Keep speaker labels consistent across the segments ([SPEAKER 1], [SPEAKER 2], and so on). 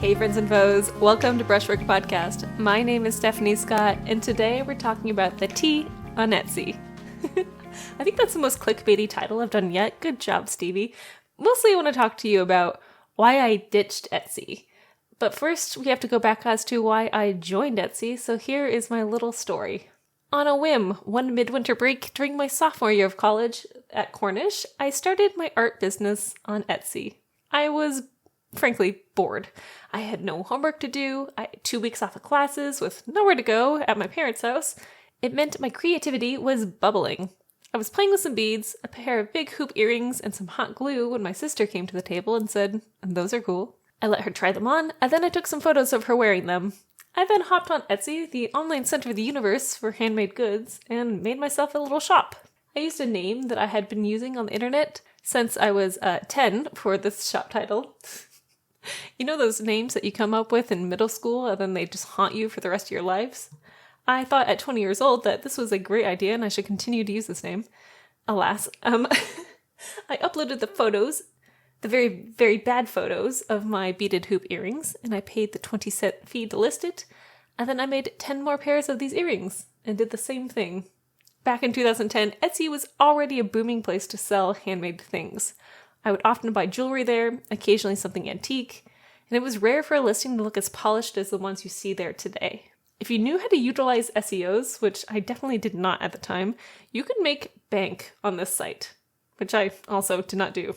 [SPEAKER 1] Hey friends and foes, welcome to Brushwork Podcast. My name is Stephanie Scott, and today we're talking about the tea on Etsy. I think that's the most clickbaity title I've done yet. Good job, Stevie. Mostly I want to talk to you about why I ditched Etsy. But first, we have to go back as to why I joined Etsy, so here is my little story. On a whim, one midwinter break during my sophomore year of college at Cornish, I started my art business on Etsy. I was frankly bored. I had no homework to do, I had 2 weeks off of classes with nowhere to go at my parents' house. It meant my creativity was bubbling. I was playing with some beads, a pair of big hoop earrings, and some hot glue when my sister came to the table and said, "Those are cool." I let her try them on, and then I took some photos of her wearing them. I then hopped on Etsy, the online center of the universe for handmade goods, and made myself a little shop. I used a name that I had been using on the internet since I was 10 for this shop title. You know those names that you come up with in middle school and then they just haunt you for the rest of your lives? I thought at 20 years old that this was a great idea and I should continue to use this name. Alas, I uploaded the photos, the very, very bad photos of my beaded hoop earrings, and I paid the 20-cent fee to list it, and then I made 10 more pairs of these earrings and did the same thing. Back in 2010, Etsy was already a booming place to sell handmade things. I would often buy jewelry there, occasionally something antique, and it was rare for a listing to look as polished as the ones you see there today. If you knew how to utilize SEOs, which I definitely did not at the time, you could make bank on this site, which I also did not do.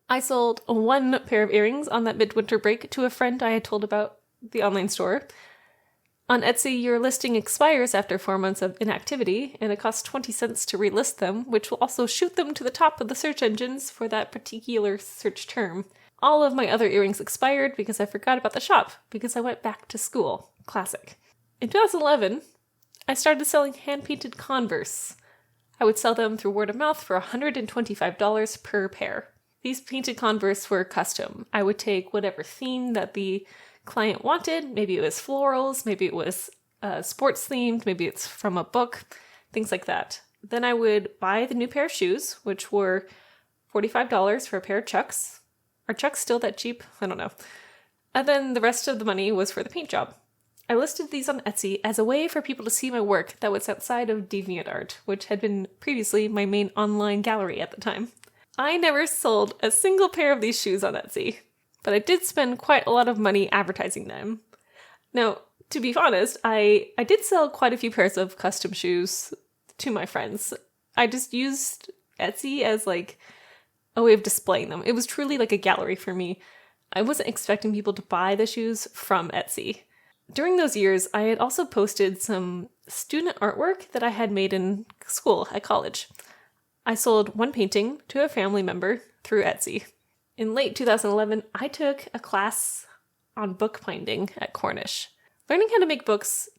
[SPEAKER 1] I sold 1 pair of earrings on that midwinter break to a friend I had told about the online store. On Etsy, your listing expires after 4 months of inactivity, and it costs 20 cents to relist them, which will also shoot them to the top of the search engines for that particular search term. All of my other earrings expired because I forgot about the shop, because I went back to school. Classic. In 2011, I started selling hand-painted Converse. I would sell them through word of mouth for $125 per pair. These painted Converse were custom. I would take whatever theme that the client wanted. Maybe it was florals, maybe it was sports themed, maybe it's from a book, things like that. Then I would buy the new pair of shoes, which were $45 for a pair of Chucks. Are Chucks still that cheap? I don't know. And then the rest of the money was for the paint job. I listed these on Etsy as a way for people to see my work that was outside of DeviantArt, which had been previously my main online gallery at the time. I never sold a single pair of these shoes on Etsy, but I did spend quite a lot of money advertising them. Now, to be honest, I did sell quite a few pairs of custom shoes to my friends. I just used Etsy as like a way of displaying them. It was truly like a gallery for me. I wasn't expecting people to buy the shoes from Etsy. During those years, I had also posted some student artwork that I had made in school at college. I sold 1 painting to a family member through Etsy. In late 2011, I took a class on bookbinding at Cornish. Learning how to make books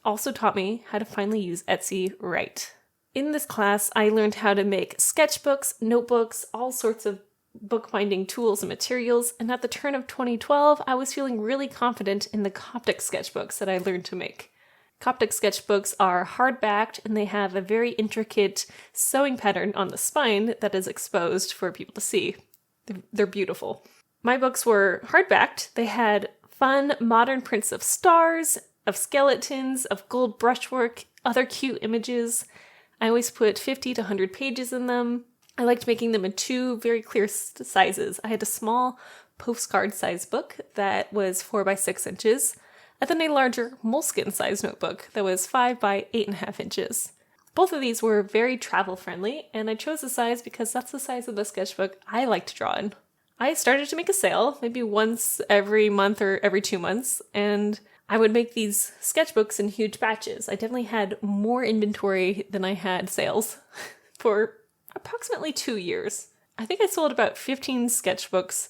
[SPEAKER 1] also taught me how to finally use Etsy right. In this class, I learned how to make sketchbooks, notebooks, all sorts of bookbinding tools and materials, and at the turn of 2012, I was feeling really confident in the Coptic sketchbooks that I learned to make. Coptic sketchbooks are hard-backed, and they have a very intricate sewing pattern on the spine that is exposed for people to see. They're beautiful. My books were hard-backed. They had fun, modern prints of stars, of skeletons, of gold brushwork, other cute images. I always put 50 to 100 pages in them. I liked making them in 2 very clear sizes. I had a small postcard size book that was 4 by 6 inches, and then a larger moleskin size notebook that was 5 by 8.5 inches. Both of these were very travel friendly, and I chose the size because that's the size of the sketchbook I like to draw in. I started to make a sale, maybe once every month or every 2 months, and I would make these sketchbooks in huge batches. I definitely had more inventory than I had sales for approximately 2 years. I think I sold about 15 sketchbooks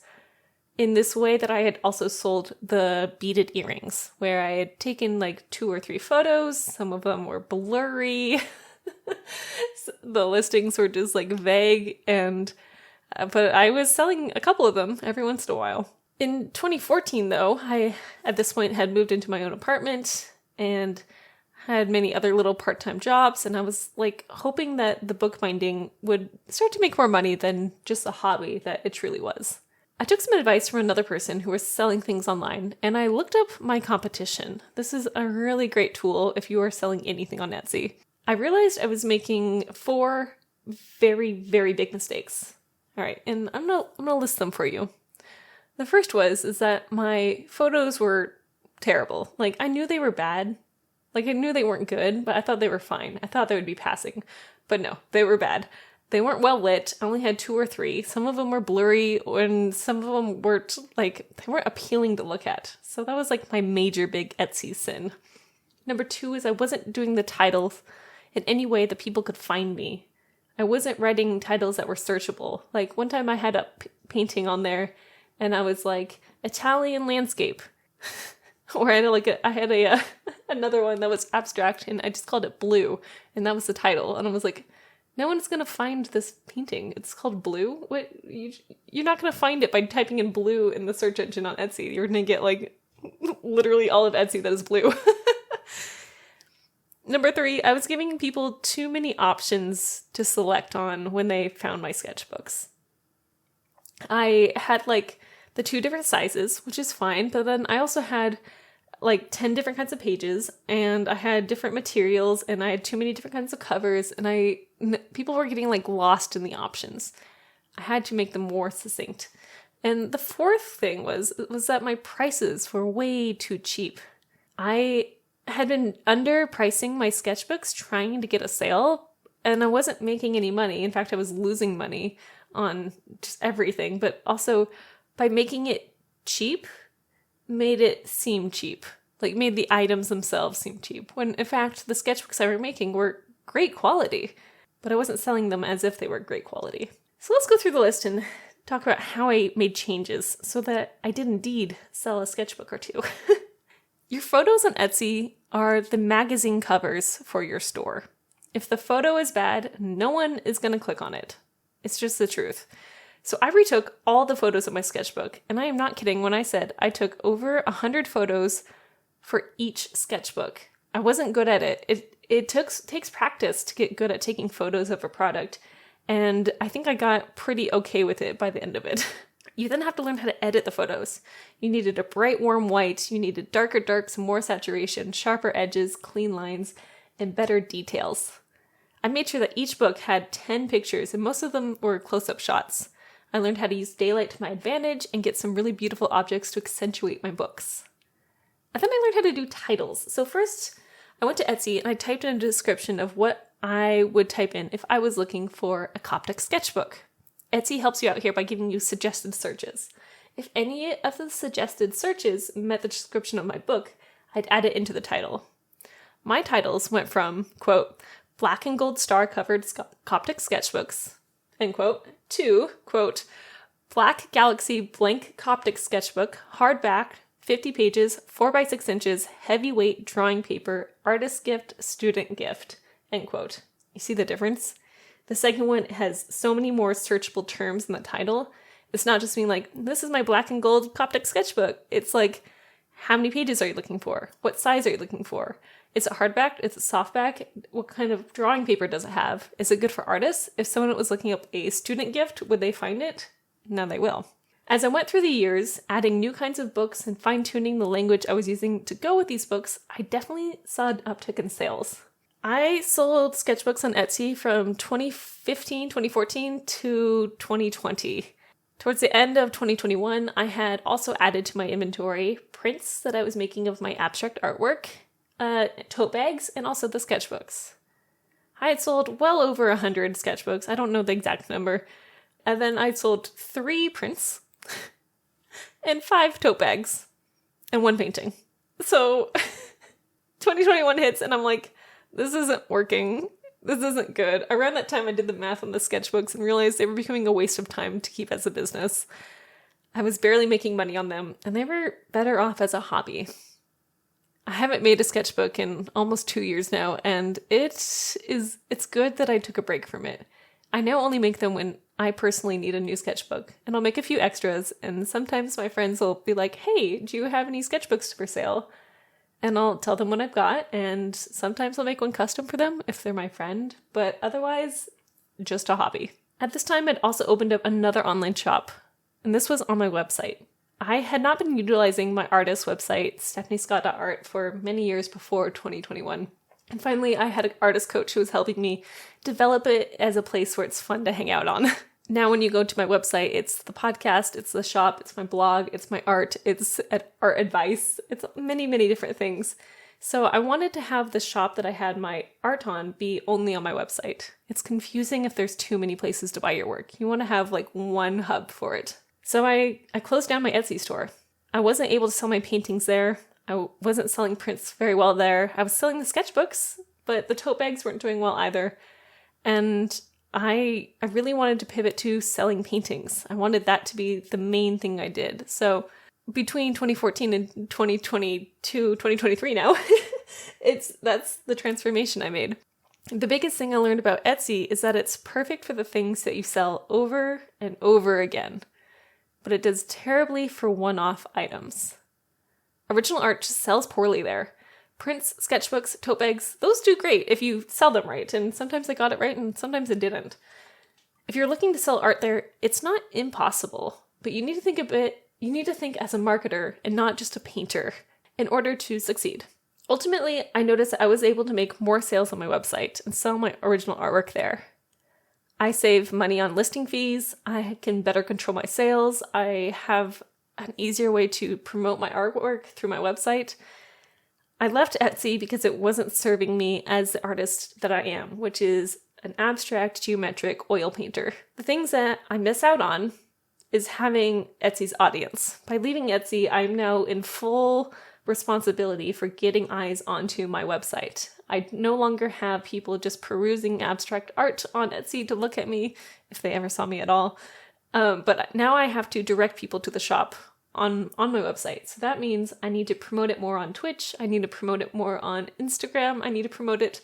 [SPEAKER 1] in this way that I had also sold the beaded earrings, where I had taken like 2 or 3 photos. Some of them were blurry. The listings were just like vague, and but I was selling a couple of them every once in a while. In 2014, though, I at this point had moved into my own apartment and had many other little part-time jobs, and I was like hoping that the bookbinding would start to make more money than just a hobby that it truly was. I took some advice from another person who was selling things online, and I looked up my competition. This is a really great tool if you are selling anything on Etsy. I realized I was making 4 very, very big mistakes. All right, and I'm gonna list them for you. The first is that my photos were terrible. Like, I knew they were bad. Like, I knew they weren't good, but I thought they were fine. I thought they would be passing. But no, they were bad. They weren't well lit. I only had 2 or 3. Some of them were blurry, and some of them weren't, like, they weren't appealing to look at. So that was, like, my major big Etsy sin. Number 2 is I wasn't doing the titles in any way that people could find me. I wasn't writing titles that were searchable. Like, one time I had a painting on there, and I was like, Italian landscape. Or I had another one that was abstract, and I just called it Blue, and that was the title. And I was like, no one's gonna find this painting. It's called Blue? What? You're not gonna find it by typing in blue in the search engine on Etsy. You're gonna get, like, literally all of Etsy that is blue. Number 3, I was giving people too many options to select on when they found my sketchbooks. I had, like, the 2 different sizes, which is fine, but then I also had like 10 different kinds of pages, and I had different materials, and I had too many different kinds of covers, and people were getting, like, lost in the options. I had to make them more succinct. And the 4th thing was that my prices were way too cheap. I had been underpricing my sketchbooks trying to get a sale, and I wasn't making any money. In fact, I was losing money on just everything, but also by making it cheap, made it seem cheap. Like, made the items themselves seem cheap, when in fact the sketchbooks I were making were great quality, but I wasn't selling them as if they were great quality. So let's go through the list and talk about how I made changes so that I did indeed sell a sketchbook or 2. Your photos on Etsy are the magazine covers for your store. If the photo is bad, no one is going to click on it. It's just the truth. So I retook all the photos of my sketchbook, and I am not kidding when I said I took over 100 photos for each sketchbook. I wasn't good at it. It takes practice to get good at taking photos of a product, and I think I got pretty okay with it by the end of it. You then have to learn how to edit the photos. You needed a bright, warm white, you needed darker darks, more saturation, sharper edges, clean lines, and better details. I made sure that each book had 10 pictures, and most of them were close-up shots. I learned how to use daylight to my advantage and get some really beautiful objects to accentuate my books. And then I learned how to do titles. So first, I went to Etsy and I typed in a description of what I would type in if I was looking for a Coptic sketchbook. Etsy helps you out here by giving you suggested searches. If any of the suggested searches met the description of my book, I'd add it into the title. My titles went from, quote, black and gold star covered Coptic sketchbooks, end quote, to, quote, Black Galaxy blank Coptic sketchbook, hardback, 50 pages, 4 by 6 inches, heavyweight drawing paper, artist gift, student gift, end quote. You see the difference? The second one has so many more searchable terms in the title. It's not just being like, this is my black and gold Coptic sketchbook. It's like, how many pages are you looking for? What size are you looking for? Is it hardback? Is it softback? What kind of drawing paper does it have? Is it good for artists? If someone was looking up a student gift, would they find it? Now they will. As I went through the years, adding new kinds of books and fine-tuning the language I was using to go with these books, I definitely saw an uptick in sales. I sold sketchbooks on Etsy from 2014 to 2020. Towards the end of 2021, I had also added to my inventory prints that I was making of my abstract artwork, tote bags, and also the sketchbooks. I had sold well over 100 sketchbooks. I don't know the exact number. And then I sold 3 prints and 5 tote bags and 1 painting. So 2021 hits and I'm like, this isn't working. This isn't good. Around that time, I did the math on the sketchbooks and realized they were becoming a waste of time to keep as a business. I was barely making money on them, and they were better off as a hobby. I haven't made a sketchbook in almost 2 years now, and it's good that I took a break from it. I now only make them when I personally need a new sketchbook, and I'll make a few extras, and sometimes my friends will be like, hey, do you have any sketchbooks for sale? And I'll tell them what I've got, and sometimes I'll make one custom for them if they're my friend, but otherwise, just a hobby. At this time, I'd also opened up another online shop and this was on my website. I had not been utilizing my artist website, stephaniescott.art, for many years before 2021. And finally, I had an artist coach who was helping me develop it as a place where it's fun to hang out on. Now, when you go to my website, it's the podcast, it's the shop, it's my blog, it's my art, it's art advice, it's many, many different things. So I wanted to have the shop that I had my art on be only on my website. It's confusing if there's too many places to buy your work. You want to have like one hub for it. So I closed down my Etsy store. I wasn't able to sell my paintings there. I wasn't selling prints very well there. I was selling the sketchbooks, but the tote bags weren't doing well either. And I really wanted to pivot to selling paintings. I wanted that to be the main thing I did. So between 2014 and 2022, 2023 now, that's the transformation I made. The biggest thing I learned about Etsy is that it's perfect for the things that you sell over and over again, but it does terribly for one-off items. Original art just sells poorly there. Prints, sketchbooks, tote bags, those do great if you sell them right, and sometimes I got it right and sometimes I didn't. If you're looking to sell art there, it's not impossible, but you need to think as a marketer and not just a painter in order to succeed. Ultimately, I noticed that I was able to make more sales on my website and sell my original artwork there. I save money on listing fees, I can better control my sales, I have an easier way to promote my artwork through my website. I left Etsy because it wasn't serving me as the artist that I am, which is an abstract geometric oil painter. The things that I miss out on is having Etsy's audience. By leaving Etsy, I'm now in full responsibility for getting eyes onto my website. I no longer have people just perusing abstract art on Etsy to look at me, if they ever saw me at all. But now I have to direct people to the shop on my website. So that means I need to promote it more on Twitch. I need to promote it more on Instagram. I need to promote it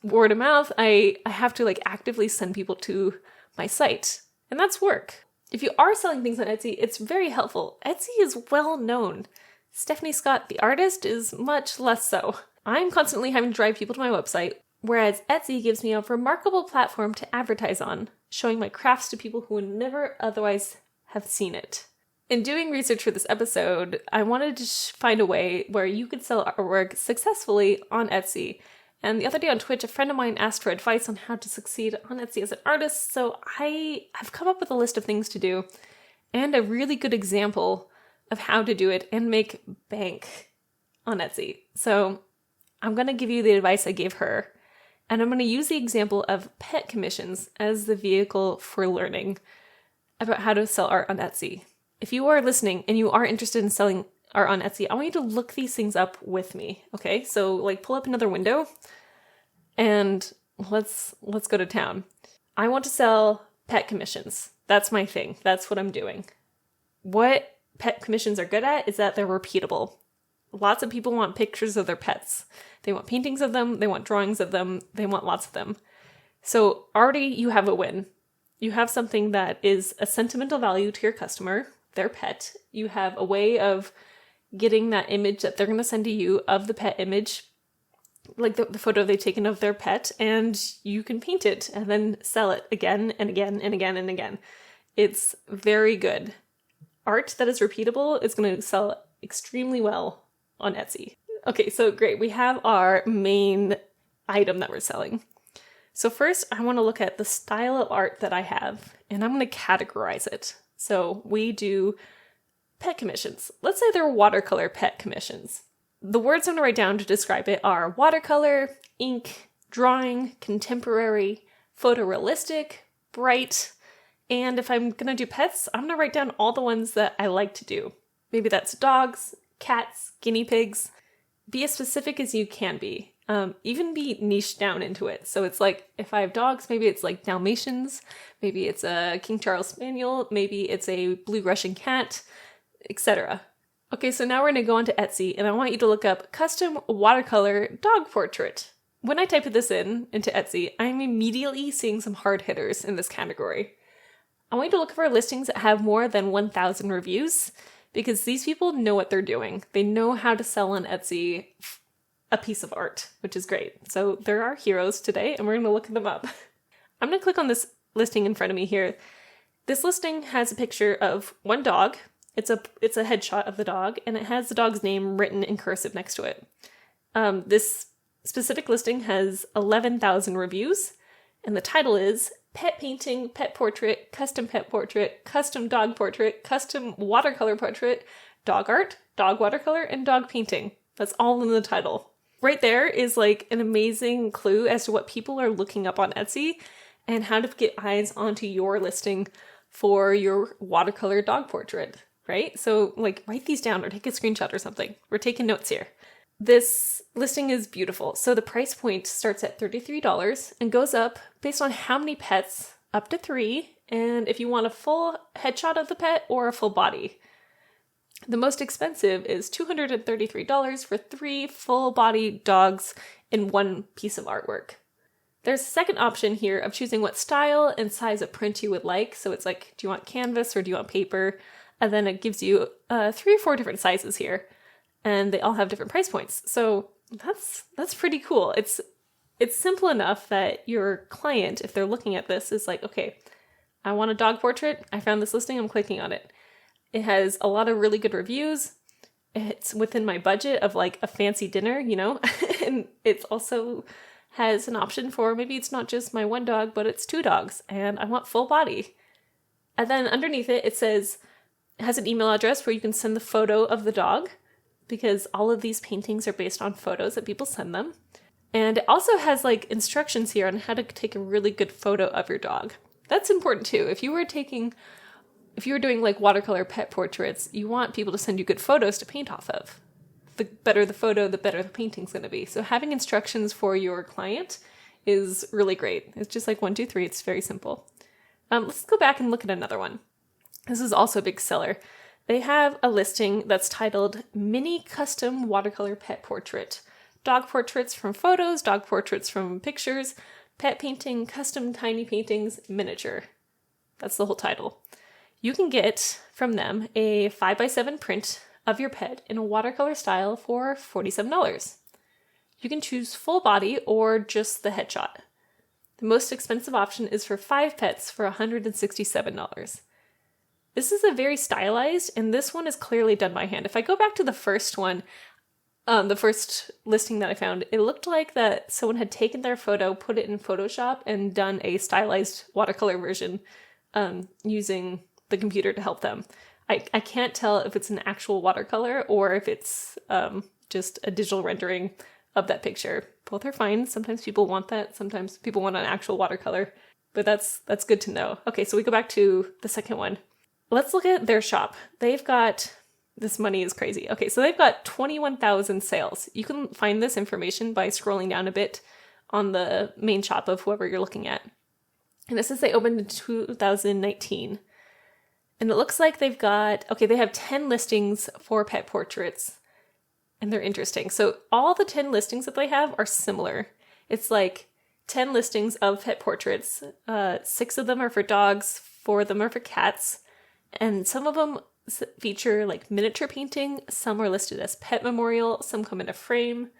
[SPEAKER 1] word of mouth. I have to actively send people to my site. And that's work. If you are selling things on Etsy, it's very helpful. Etsy is well known. Stephanie Scott, the artist, is much less so. I'm constantly having to drive people to my website, whereas Etsy gives me a remarkable platform to advertise on, showing my crafts to people who would never otherwise have seen it. In doing research for this episode, I wanted to find a way where you could sell artwork successfully on Etsy. And the other day on Twitch, a friend of mine asked for advice on how to succeed on Etsy as an artist, so I've come up with a list of things to do and a really good example of how to do it and make bank on Etsy. So I'm going to give you the advice I gave her, and I'm going to use the example of pet commissions as the vehicle for learning about how to sell art on Etsy. If you are listening and you are interested in selling art on Etsy, I want you to look these things up with me, okay? So pull up another window and let's go to town. I want to sell pet commissions. That's my thing. That's what I'm doing. What pet commissions are good at is that they're repeatable. Lots of people want pictures of their pets. They want paintings of them. They want drawings of them. They want lots of them. So already you have a win. You have something that is a sentimental value to your customer, their pet. You have a way of getting that image that they're going to send to you of the pet image, like the photo they've taken of their pet, and you can paint it and then sell it again and again and again and again. It's very good. Art that is repeatable is going to sell extremely well on Etsy. Okay, so great. We have our main item that we're selling. So first, I want to look at the style of art that I have, and I'm going to categorize it. So we do pet commissions. Let's say they're watercolor pet commissions. The words I'm going to write down to describe it are watercolor, ink, drawing, contemporary, photorealistic, bright, and if I'm going to do pets, I'm going to write down all the ones that I like to do. Maybe that's dogs, cats, guinea pigs. Be as specific as you can be. Even be niche down into it. So it's if I have dogs, maybe it's Dalmatians, maybe it's a King Charles Spaniel, maybe it's a blue Russian cat, etc. Okay, so now we're going to go onto Etsy, and I want you to look up custom watercolor dog portrait. When I type this into Etsy, I'm immediately seeing some hard hitters in this category. I want you to look for listings that have more than 1,000 reviews, because these people know what they're doing. They know how to sell on Etsy a piece of art, which is great. So there are heroes today, and we're going to look them up. I'm going to click on this listing in front of me here, This listing has a picture of one dog. It's a headshot of the dog, and it has the dog's name written in cursive next to it. This specific listing has 11,000 reviews, and the title is Pet Painting, Pet Portrait, Custom Pet Portrait, Custom Dog Portrait, Custom Watercolor Portrait, Dog Art, Dog Watercolor, and Dog Painting. That's all in the title. Right there is like an amazing clue as to what people are looking up on Etsy and how to get eyes onto your listing for your watercolor dog portrait, right? So like write these down or take a screenshot or something. We're taking notes here. This listing is beautiful. So the price point starts at $33 and goes up based on how many pets, up to 3, and if you want a full headshot of the pet or a full body. The most expensive is $233 for 3 full-body dogs in one piece of artwork. There's a second option here of choosing what style and size of print you would like. So it's like, do you want canvas or do you want paper? And then it gives you 3 or 4 different sizes here. And they all have different price points. So that's pretty cool. It's simple enough that your client, if they're looking at this, is like, okay, I want a dog portrait. I found this listing. I'm clicking on it. It has a lot of really good reviews. It's within my budget of like a fancy dinner, you know, and it also has an option for maybe it's not just my one dog, but it's 2 dogs and I want full body. And then underneath it, it says, it has an email address where you can send the photo of the dog because all of these paintings are based on photos that people send them. And it also has like instructions here on how to take a really good photo of your dog. That's important too. If you were doing like watercolor pet portraits, you want people to send you good photos to paint off of. The better the photo, the better the painting's going to be. So having instructions for your client is really great. It's just like 1, 2, 3. It's very simple. Let's go back and look at another one. This is also a big seller. They have a listing that's titled Mini Custom Watercolor Pet Portrait. Dog portraits from photos, dog portraits from pictures, pet painting, custom tiny paintings, miniature. That's the whole title. You can get from them a 5x7 print of your pet in a watercolor style for $47. You can choose full body or just the headshot. The most expensive option is for 5 pets for $167. This is a very stylized, and this one is clearly done by hand. If I go back to the first one, the first listing that I found, it looked like that someone had taken their photo, put it in Photoshop, and done a stylized watercolor version using the computer to help them. I can't tell if it's an actual watercolor or if it's just a digital rendering of that picture. Both are fine. Sometimes people want that. Sometimes people want an actual watercolor. But that's good to know. Okay, so we go back to the second one. Let's look at their shop. They've got, this money is crazy. Okay, so they've got 21,000 sales. You can find this information by scrolling down a bit on the main shop of whoever you're looking at. And this says they opened in 2019. And it looks like they have 10 listings for pet portraits. And they're interesting. So all the 10 listings that they have are similar. It's like 10 listings of pet portraits. 6 of them are for dogs, 4 of them are for cats. And some of them feature like miniature painting. Some are listed as pet memorial. Some come in a frame.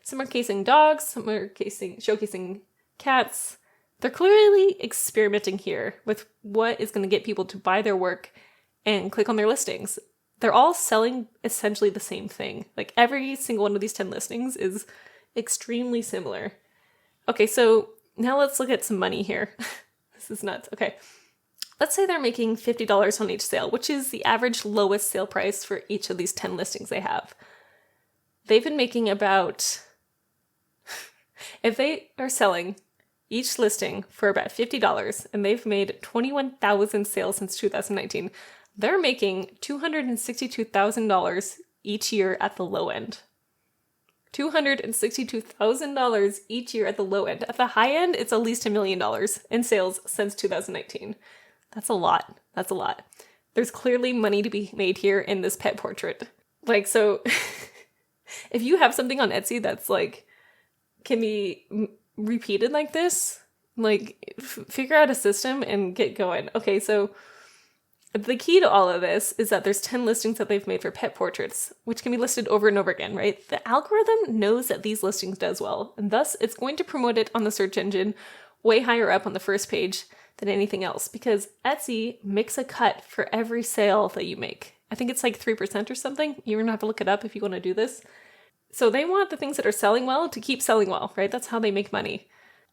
[SPEAKER 1] Some are casing dogs. Some are showcasing cats. They're clearly experimenting here with what is going to get people to buy their work and click on their listings. They're all selling essentially the same thing. Like every single one of these 10 listings is extremely similar. Okay, so now let's look at some money here. This is nuts. Okay. Let's say they're making $50 on each sale, which is the average lowest sale price for each of these 10 listings they have. They've been making about, if they are selling each listing for about $50, and they've made 21,000 sales since 2019. They're making $262,000 each year at the low end. $262,000 each year at the low end. At the high end, it's at least $1 million in sales since 2019. That's a lot. That's a lot. There's clearly money to be made here in this pet portrait. Like, so if you have something on Etsy that's like, can be repeated like this, like figure out a system and get going. Okay, so the key to all of this is that there's 10 listings that they've made for pet portraits, which can be listed over and over again, right? The algorithm knows that these listings does well, and thus it's going to promote it on the search engine way higher up on the first page than anything else because Etsy makes a cut for every sale that you make. I think it's like 3% or something. You're gonna have to look it up if you want to do this. So they want the things that are selling well to keep selling well, right? That's how they make money.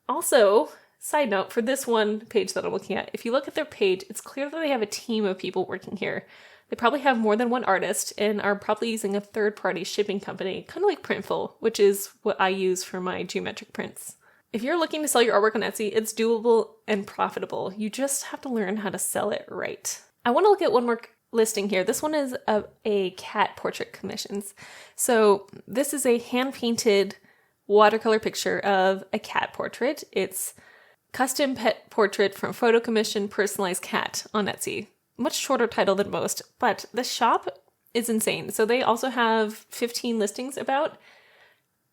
[SPEAKER 1] Also, side note, for this one page that I'm looking at, if you look at their page, it's clear that they have a team of people working here. They probably have more than one artist and are probably using a third-party shipping company, kind of like Printful, which is what I use for my geometric prints. If you're looking to sell your artwork on Etsy, it's doable and profitable. You just have to learn how to sell it right. I want to look at one more listing here. This one is of a cat portrait commissions. So this is a hand-painted watercolor picture of a cat portrait. It's custom pet portrait from photo commission personalized cat on Etsy. Much shorter title than most, but the shop is insane. So they also have 15 listings about.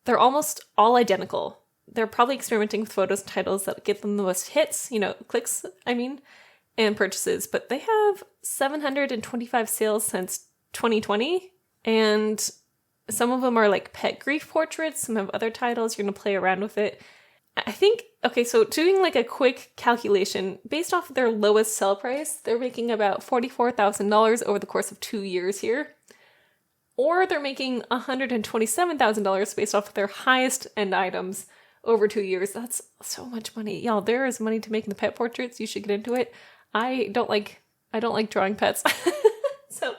[SPEAKER 1] They're almost all identical. They're probably experimenting with photos and titles that get them the most hits, clicks, and purchases. But they have 725 sales since 2020. And some of them are like pet grief portraits. Some have other titles. You're going to play around with it. I think, so doing like a quick calculation, based off of their lowest sell price, they're making about $44,000 over the course of 2 years here. Or they're making $127,000 based off of their highest end items over 2 years. That's so much money. Y'all, there is money to make in the pet portraits. You should get into it. I don't like drawing pets. So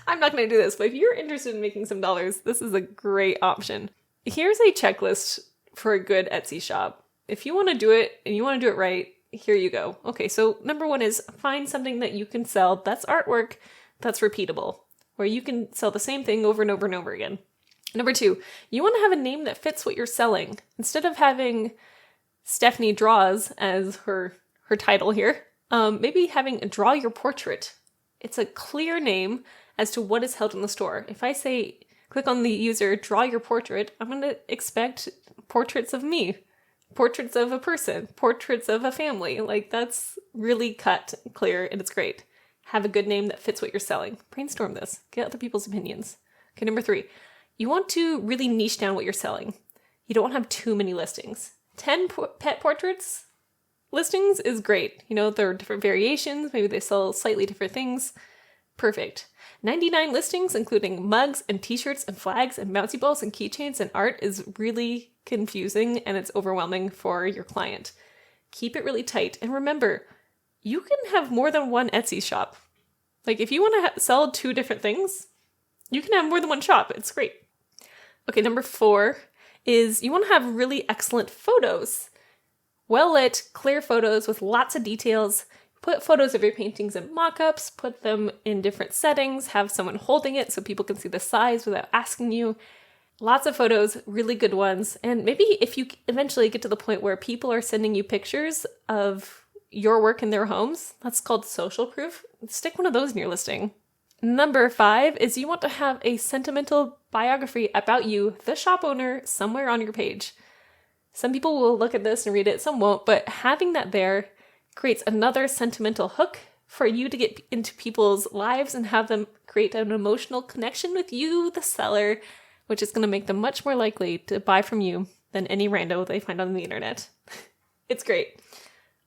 [SPEAKER 1] I'm not going to do this, but if you're interested in making some dollars, this is a great option. Here's a checklist for a good Etsy shop. If you want to do it and you want to do it right, here you go. Okay, so number one is find something that you can sell that's artwork that's repeatable, where you can sell the same thing over and over and over again. Number two, you want to have a name that fits what you're selling. Instead of having Stephanie Draws as her title here, maybe having Draw Your Portrait. It's a clear name as to what is held in the store. If I say, click on the user, Draw Your Portrait, I'm going to expect portraits of me, portraits of a person, portraits of a family. Like, that's really cut clear and it's great. Have a good name that fits what you're selling. Brainstorm this. Get other people's opinions. Okay, number three, you want to really niche down what you're selling. You don't want to have too many listings. 10 pet portraits listings is great. There are different variations. Maybe they sell slightly different things. Perfect. 99 listings, including mugs and t-shirts and flags and bouncy balls and keychains and art, is really confusing and it's overwhelming for your client. Keep it really tight. And remember, you can have more than one Etsy shop. Like, if you want to sell 2 different things, you can have more than one shop. It's great. Okay, number 4 is you want to have really excellent photos. Well-lit, clear photos with lots of details. Put photos of your paintings in mock-ups, put them in different settings, have someone holding it so people can see the size without asking you. Lots of photos, really good ones. And maybe if you eventually get to the point where people are sending you pictures of your work in their homes, that's called social proof. Stick one of those in your listing. Number 5 is you want to have a sentimental biography about you, the shop owner, somewhere on your page. Some people will look at this and read it, some won't, but having that there creates another sentimental hook for you to get into people's lives and have them create an emotional connection with you, the seller, which is going to make them much more likely to buy from you than any rando they find on the internet. It's great.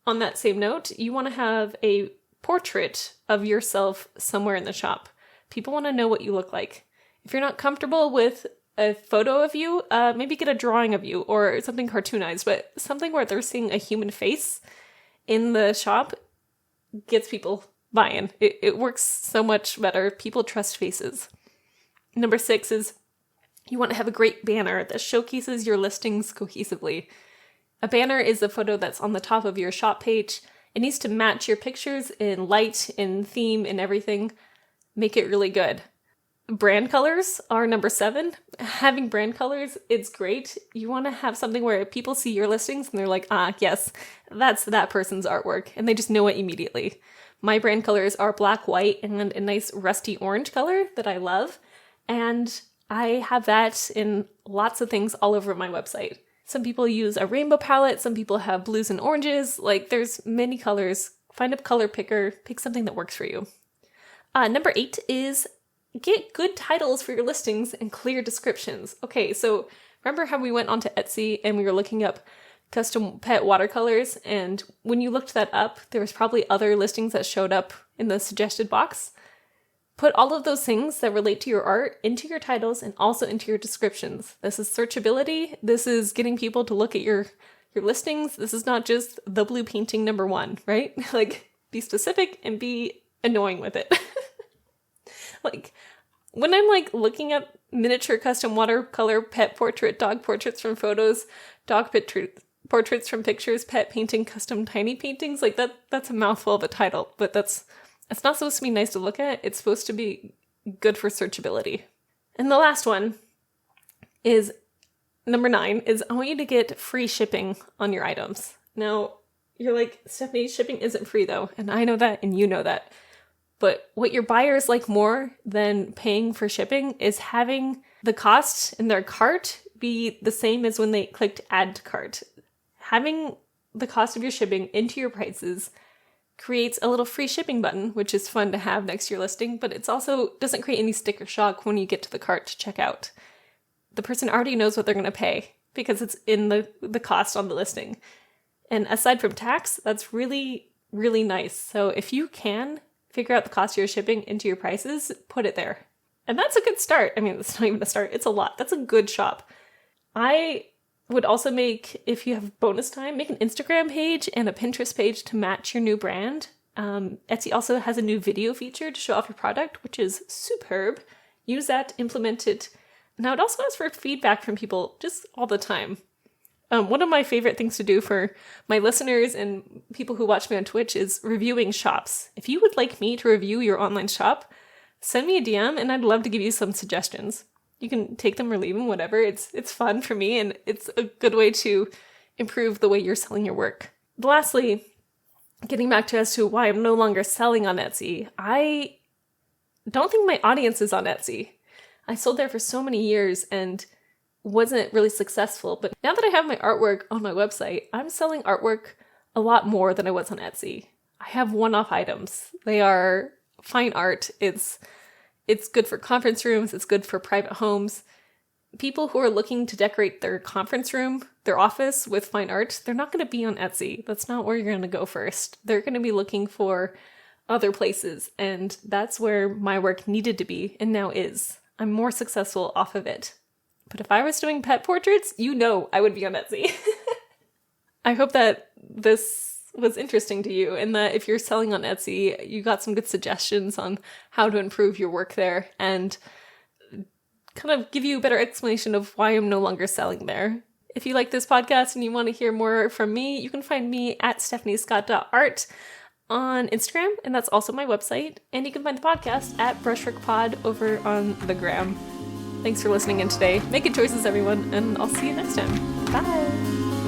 [SPEAKER 1] On that same note, you want to have a portrait of yourself somewhere in the shop. People want to know what you look like. If you're not comfortable with a photo of you, maybe get a drawing of you or something cartoonized, but something where they're seeing a human face in the shop gets people buying. It works so much better. People trust faces. Number 6 is you want to have a great banner that showcases your listings cohesively. A banner is a photo that's on the top of your shop page. It needs to match your pictures in light, in theme, in everything. Make it really good. Brand colors are number 7. Having brand colors, it's great. You want to have something where people see your listings and they're like, yes, that's that person's artwork. And they just know it immediately. My brand colors are black, white, and a nice rusty orange color that I love. And I have that in lots of things all over my website. Some people use a rainbow palette. Some people have blues and oranges. Like, there's many colors. Find a color picker. Pick something that works for you. Number 8 is get good titles for your listings and clear descriptions. Okay, so remember how we went onto Etsy and we were looking up custom pet watercolors, and when you looked that up, there was probably other listings that showed up in the suggested box. Put all of those things that relate to your art into your titles and also into your descriptions. This is searchability. This is getting people to look at your listings. This is not just the blue painting number 1, right? Like, be specific and be annoying with it. Like, when I'm like looking at miniature custom watercolor pet portrait, dog portraits from photos, dog portraits from pictures, pet painting, custom tiny paintings, like that's a mouthful of a title, but it's not supposed to be nice to look at. It's supposed to be good for searchability. And the last one is number 9 is I want you to get free shipping on your items. Now, you're like, Stephanie, shipping isn't free though. And I know that and you know that. But what your buyers like more than paying for shipping is having the cost in their cart be the same as when they clicked add to cart. Having the cost of your shipping into your prices creates a little free shipping button, which is fun to have next to your listing, but it's also doesn't create any sticker shock when you get to the cart to check out. The person already knows what they're going to pay because it's in the cost on the listing. And aside from tax, that's really, really nice. So if you can figure out the cost of your shipping into your prices, put it there. And that's a good start. I mean, it's not even a start. It's a lot. That's a good shop. I would also make, if you have bonus time, make an Instagram page and a Pinterest page to match your new brand. Etsy also has a new video feature to show off your product, which is superb. Use that, implement it. Now, it also asks for feedback from people just all the time. One of my favorite things to do for my listeners and people who watch me on Twitch is reviewing shops. If you would like me to review your online shop, send me a DM and I'd love to give you some suggestions. You can take them or leave them, whatever. It's fun for me and it's a good way to improve the way you're selling your work. Lastly, getting back to as to why I'm no longer selling on Etsy, I don't think my audience is on Etsy. I sold there for so many years and wasn't really successful, but now that I have my artwork on my website, I'm selling artwork a lot more than I was on Etsy. I have one-off items. They are fine art. It's good for conference rooms. It's good for private homes. People who are looking to decorate their conference room, their office with fine art, they're not going to be on Etsy. That's not where you're going to go first. They're going to be looking for other places, and that's where my work needed to be and now is. I'm more successful off of it. But if I was doing pet portraits, you know I would be on Etsy. I hope that this was interesting to you and that if you're selling on Etsy, you got some good suggestions on how to improve your work there and kind of give you a better explanation of why I'm no longer selling there. If you like this podcast and you want to hear more from me, you can find me at stephaniescott.art on Instagram, and that's also my website. And you can find the podcast at brushworkpod over on the gram. Thanks for listening in today. Make good choices, everyone, and I'll see you next time. Bye!